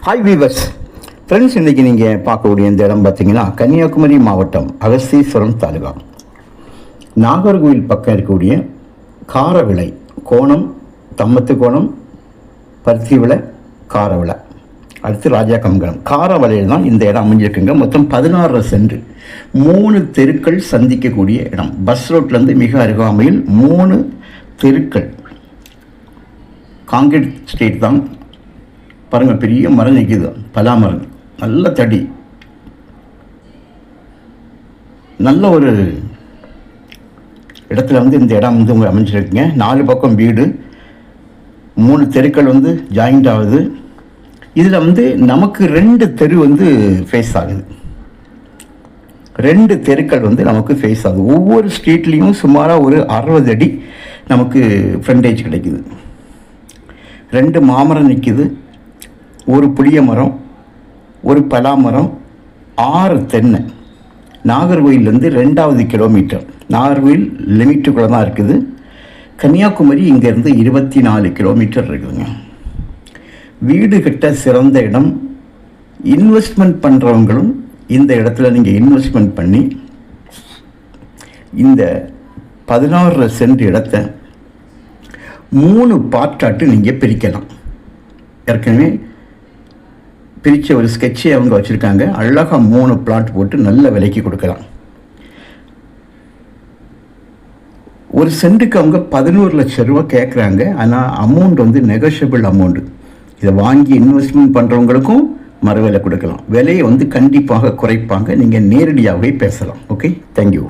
Hi viewers friends, இன்றைக்கி நீங்கள் பார்க்கக்கூடிய இந்த இடம் பார்த்தீங்கன்னா கன்னியாகுமரி மாவட்டம் அகஸ்தீஸ்வரம் தாலுகா நாகர்கோவில் பக்கம் இருக்கக்கூடிய காரவிளை கோணம், தம்மத்து கோணம், பருத்தி விளை, காரவிளை, அடுத்து ராஜா கம்கலம் காரவளையில் தான் இந்த இடம் அமைஞ்சிருக்குங்க. மொத்தம் 16 சென்ட், 3 தெருக்கள் சந்திக்கக்கூடிய இடம். பஸ் ரோட்லேருந்து மிக அருகாமையில் 3 தெருக்கள். காங்கிரீட் ஸ்ட்ரீட் தான் பாருங்கள். பெரிய மரம் நிற்கிது, பலா மரம், நல்ல தடி, நல்ல ஒரு இடத்துல இந்த இடம் உங்களுக்கு அமைஞ்சிருக்குங்க. 4 பக்கம் வீடு, 3 தெருக்கள் ஜாயிண்ட் ஆகுது. இதில் நமக்கு 2 தெரு ஃபேஸ் ஆகுது. 2 தெருக்கள் நமக்கு ஃபேஸ் ஆகுது. ஒவ்வொரு ஸ்ட்ரீட்லேயும் சுமாராக ஒரு 60 அடி நமக்கு ஃப்ரண்டேஜ் கிடைக்குது. 2 மாமரம் நிற்கிது, ஒரு புளிய மரம், ஒரு பலா மரம், 6 தென்னை. நாகர்கோயிலேருந்து 2வது கிலோமீட்டர். நாகர்கோயில் லிமிட்டுக்குள்ளே தான் இருக்குது. கன்னியாகுமரி இங்கேருந்து 24 கிலோமீட்டர் இருக்குதுங்க. வீடு கட்ட சிறந்த இடம். இன்வெஸ்ட்மெண்ட் பண்ணுறவங்களும் இந்த இடத்துல நீங்கள் இன்வெஸ்ட்மெண்ட் பண்ணி இந்த 16 சென்ட் இடத்த 3 பார்ட்டாட்டு நீங்கள் பிரிக்கலாம். ஏற்கனவே பிரித்த ஒரு ஸ்கெட்சை அவங்க வச்சுருக்காங்க. அழகாக 3 பிளாட் போட்டு நல்ல விலைக்கு கொடுக்கலாம். ஒரு சென்ட்டுக்கு அவங்க 11 லட்சம் ரூபா கேட்குறாங்க. ஆனால் அமௌண்ட் நெகோஷியபிள் அமௌண்ட். இதை வாங்கி இன்வெஸ்ட்மெண்ட் பண்ணுறவங்களுக்கும் மறுவிலை கொடுக்கலாம். விலையை கண்டிப்பாக குறைப்பாங்க. நீங்கள் நேரடியாகவே பேசலாம். Okay, thank you.